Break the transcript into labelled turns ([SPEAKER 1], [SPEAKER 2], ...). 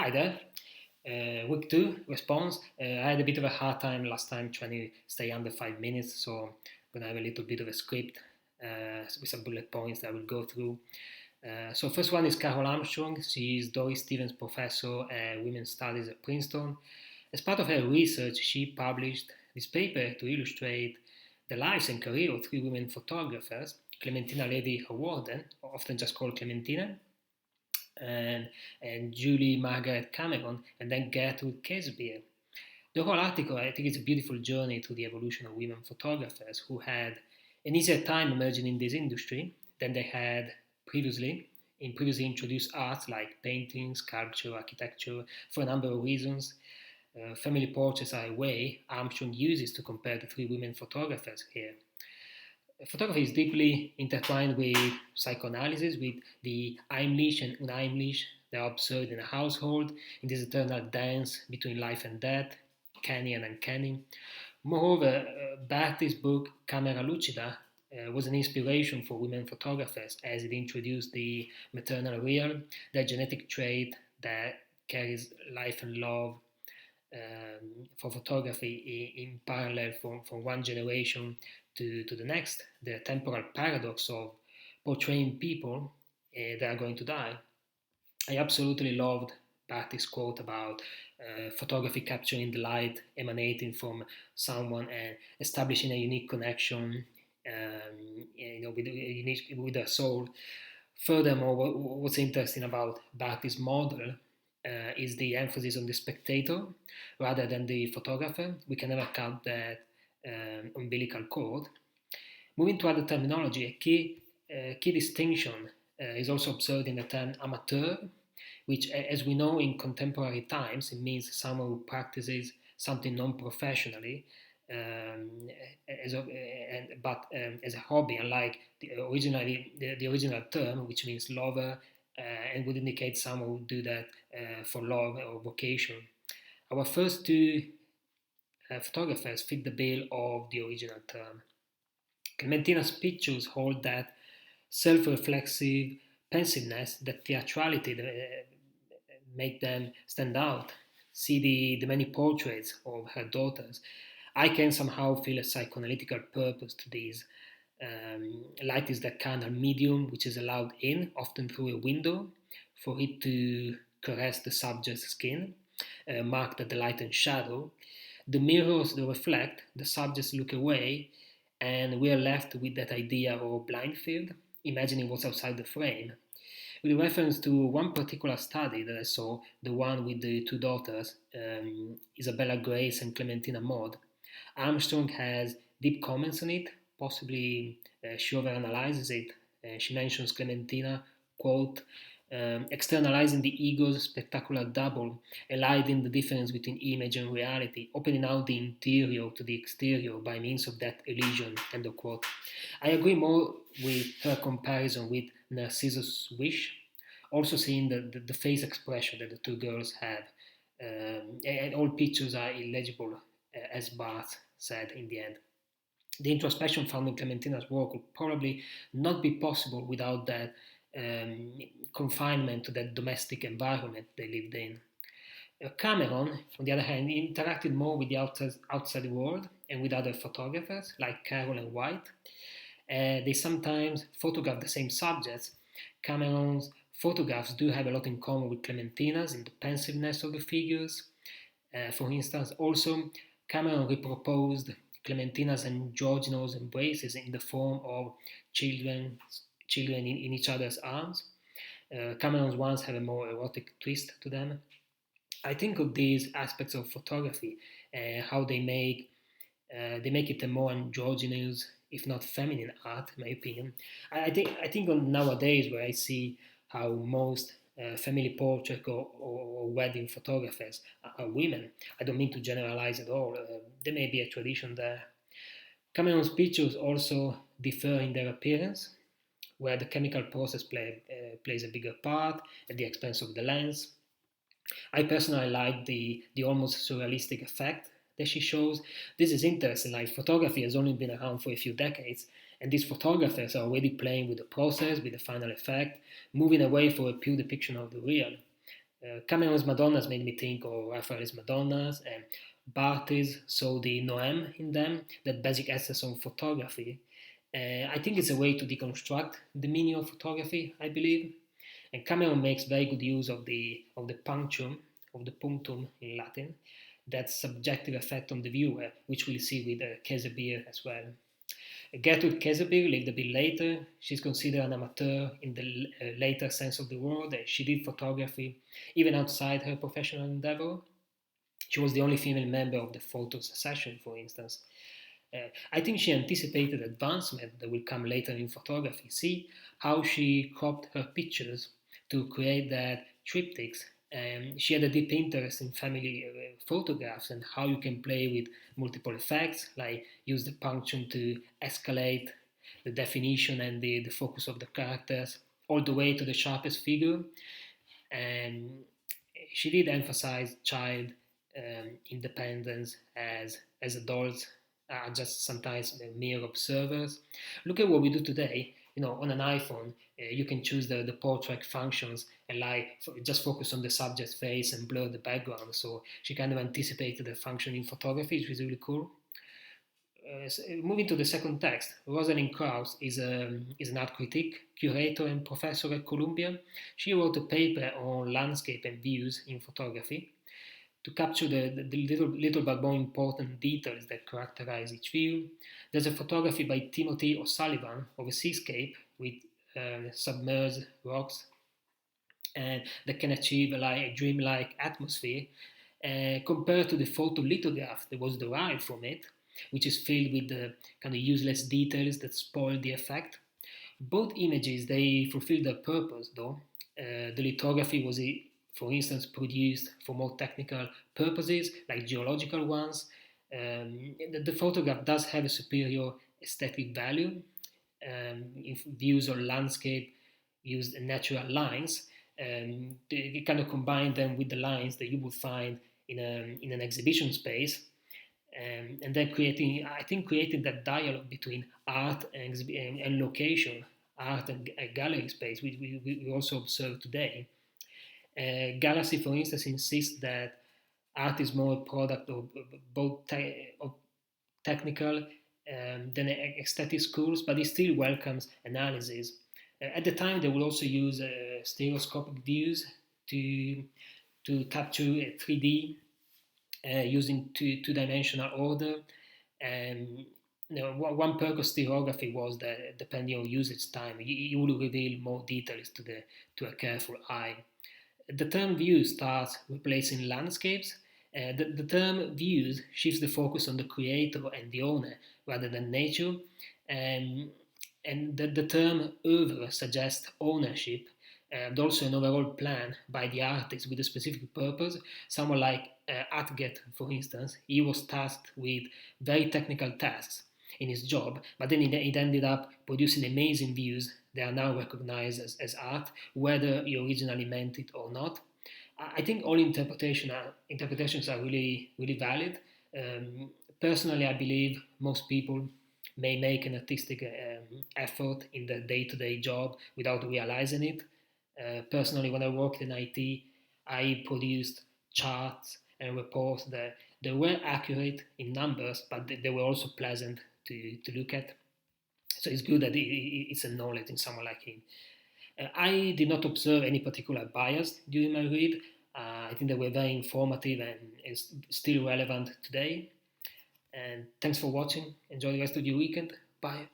[SPEAKER 1] Hi there. Week two response. I had a bit of a hard time last time trying to stay under 5 minutes, so I'm gonna have a little bit of a script with some bullet points that I will go through. So first one is Carol Armstrong. She is Doris Stevens Professor at Women's Studies at Princeton. As part of her research, she published this paper to illustrate the lives and career of three women photographers: Clementina Levy Hawarden, often just called Clementina, and, and Julie Margaret Cameron, and then Gertrude Casbier. The whole article, I think, is a beautiful journey through the evolution of women photographers who had an easier time emerging in this industry than they had previously in previously introduced arts like painting, sculpture, architecture, for a number of reasons. Family portraits are a way Armstrong uses to compare the three women photographers here. Photography is deeply intertwined with psychoanalysis, with the Heimlich and Unheimlich that are observed in a household, in this eternal dance between life and death, canny and uncanny. Moreover, Barthes' book Camera Lucida was an inspiration for women photographers as it introduced the maternal real, that genetic trait that carries life and love for photography in parallel from one generation to the next, the temporal paradox of portraying people that are going to die. I absolutely loved Barthes' quote about photography capturing the light emanating from someone and establishing a unique connection, with their soul. Furthermore, what's interesting about Barthes' model is the emphasis on the spectator rather than the photographer. We can never cut that umbilical cord. Moving to other terminology, a key distinction is also observed in the term amateur, which, as we know in contemporary times, it means someone who practices something non-professionally, as a hobby, unlike the original term, which means lover, and would indicate someone who would do that for love or vocation. Our first two photographers fit the bill of the original term. Clementina's pictures hold that self-reflexive pensiveness, that theatrality that make them stand out. See the many portraits of her daughters. I can somehow feel a psychoanalytical purpose to these. Light is that kind of medium which is allowed in, often through a window, for it to caress the subject's skin, marked at the light and shadow. The mirrors that reflect, the subjects look away, and we are left with that idea of blind field, imagining what's outside the frame. With reference to one particular study that I saw, the one with the two daughters, Isabella Grace and Clementina Maud, Armstrong has deep comments on it. Possibly she overanalyzes it. She mentions Clementina, quote, externalizing the ego's spectacular double, eliding the difference between image and reality, opening out the interior to the exterior by means of that illusion, end of quote. I agree more with her comparison with Narcissus' Wish, also seeing the face expression that the two girls have, and all pictures are illegible, as Barth said in the end. The introspection found in Clementina's work would probably not be possible without that um, confinement to that domestic environment they lived in. Cameron, on the other hand, interacted more with the outside world and with other photographers like Carroll and White. They sometimes photograph the same subjects. Cameron's photographs do have a lot in common with Clementina's in the pensiveness of the figures. For instance, also, Cameron reproposed Clementina's and Giorgino's embraces in the form of children in each other's arms. Cameron's ones have a more erotic twist to them. I think of these aspects of photography, how they make it a more androgynous, if not feminine art, in my opinion. I think on nowadays where I see how most family portrait or wedding photographers are women. I don't mean to generalize at all. There may be a tradition there. Cameron's pictures also differ in their appearance, where the chemical process plays a bigger part at the expense of the lens. I personally like the almost surrealistic effect that she shows. This is interesting, like photography has only been around for a few decades, and these photographers are already playing with the process, with the final effect, moving away from a pure depiction of the real. Cameron's Madonnas made me think of Raphael's Madonnas, and Barthes saw the Noem in them, that basic essence of photography. I think it's a way to deconstruct the meaning of photography, I believe. And Cameron makes very good use of the punctum, in Latin, that subjective effect on the viewer, which we'll see with Casebier as well. Gertrude Käsebier lived a bit later. She's considered an amateur in the later sense of the word. She did photography even outside her professional endeavor. She was the only female member of the photo session, for instance. I think she anticipated advancement that will come later in photography. See how she cropped her pictures to create that triptychs. She had a deep interest in family photographs and how you can play with multiple effects, like use the punctum to escalate the definition and the focus of the characters, all the way to the sharpest figure. And she did emphasize child independence as adults are just sometimes mere observers. Look at what we do today. You know, on an iPhone, you can choose the portrait functions and just focus on the subject's face and blur the background. So she kind of anticipated the function in photography, which is really cool. Moving to the second text, Rosalind Krauss is an art critic, curator, and professor at Columbia. She wrote a paper on landscape and views in photography to capture the little but more important details that characterize each view. There's a photography by Timothy O'Sullivan of a seascape with submerged rocks and that can achieve a dreamlike atmosphere compared to the photolithograph that was derived from it, which is filled with the kind of useless details that spoil the effect. Both images, they fulfill their purpose though. The lithography was, for instance, produced for more technical purposes, like geological ones. The photograph does have a superior aesthetic value. If views or landscape use natural lines, they kind of combine them with the lines that you would find in an exhibition space, and then creating that dialogue between art and location, art and gallery space, which we also observe today. Galaxy, for instance, insists that art is more a product of of technical than aesthetic schools, but it still welcomes analysis. At the time, they will also use stereoscopic views to capture 3D using two-dimensional order. And one perk of stereography was that depending on usage time, you will reveal more details to a careful eye. The term view starts replacing landscapes. The term views shifts the focus on the creator and the owner rather than nature. And, the term oeuvre suggests ownership and also an overall plan by the artist with a specific purpose. Someone like Atget, for instance, he was tasked with very technical tasks in his job, but then it ended up producing amazing views that are now recognized as art, whether he originally meant it or not. I think all interpretations are really, really valid. Personally, I believe most people may make an artistic effort in their day-to-day job without realizing it. Personally, when I worked in IT, I produced charts and reports that were accurate in numbers, but they were also pleasant to look at. So it's good that it's a knowledge in someone like him. I did not observe any particular bias during my read. I think they were very informative and still relevant today. And thanks for watching. Enjoy the rest of your weekend. Bye.